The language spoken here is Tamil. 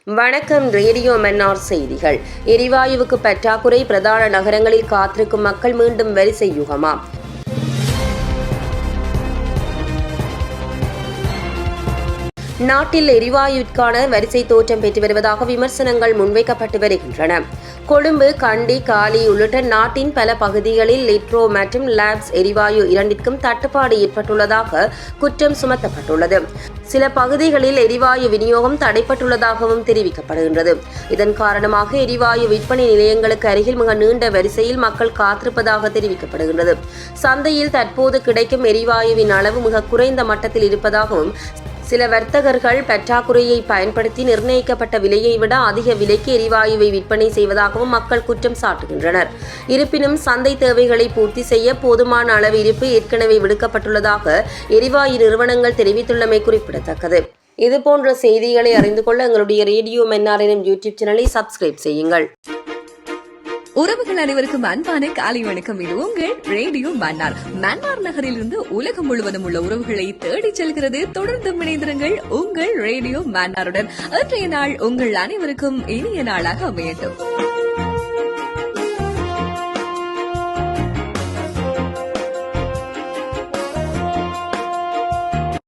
வணக்கம். ரேடியோ மன்னார் செய்திகள். எரிவாயுவுக்கு பற்றாக்குறை, பிரதான நகரங்களில் காத்திருக்கும் மக்கள் மீண்டும் வரிசை யுகமா? நாட்டில் எரிவாயுவிற்கான வரிசை தோற்றம் பெற்று வருவதாக விமர்சனங்கள் முன்வைக்கப்பட்டு வருகின்றன. கொழும்பு, கண்டி, காலி உள்ளிட்ட நாட்டின் பல பகுதிகளில் லிட்ரோ மற்றும் லாப்ஸ் எரிவாயு இரண்டிற்கும் தட்டுப்பாடு ஏற்பட்டுள்ளதாக குற்றம் சுமத்தப்பட்டுள்ளது. சில பகுதிகளில் எரிவாயு விநியோகம் தடைப்பட்டுள்ளதாகவும் தெரிவிக்கப்படுகின்றது. இதன் காரணமாக எரிவாயு விற்பனை நிலையங்களுக்கு அருகில் மிக நீண்ட வரிசையில் மக்கள் காத்திருப்பதாக தெரிவிக்கப்படுகின்றது. சந்தையில் தற்போது கிடைக்கும் எரிவாயுவின் அளவு மிக குறைந்த மட்டத்தில் இருப்பதாகவும், சில வர்த்தகர்கள் பற்றாக்குறையை பயன்படுத்தி நிர்ணயிக்கப்பட்ட விலையை விட அதிக விலைக்கு எரிவாயுவை விற்பனை செய்வதாகவும் மக்கள் குற்றம் சாட்டுகின்றனர். இருப்பினும் சந்தை தேவைகளை பூர்த்தி செய்ய போதுமான அளவு இருப்பு ஏற்கனவே விடுக்கப்பட்டுள்ளதாக எரிவாயு நிறுவனங்கள் தெரிவித்துள்ளமை குறிப்பிடத்தக்கது. இதுபோன்ற செய்திகளை அறிந்து கொள்ள எங்களுடைய ரேடியோ மன்னார் எனும் யூடியூப் சேனலை சப்ஸ்கிரைப் செய்யுங்கள். உறவுகள் அனைவருக்கும் அன்பான காலை வணக்கம். இது உங்கள் ரேடியோ மன்னார். மன்னார் நகரில் இருந்து உலகம் முழுவதும் உள்ள உறவுகளை தேடி செல்கிறது. தொடர்ந்து இணைந்திருங்கள் உங்கள் ரேடியோ மன்னாருடன். இன்றைய நாள் உங்கள் அனைவருக்கும் இனிய நாளாக அமையட்டும்.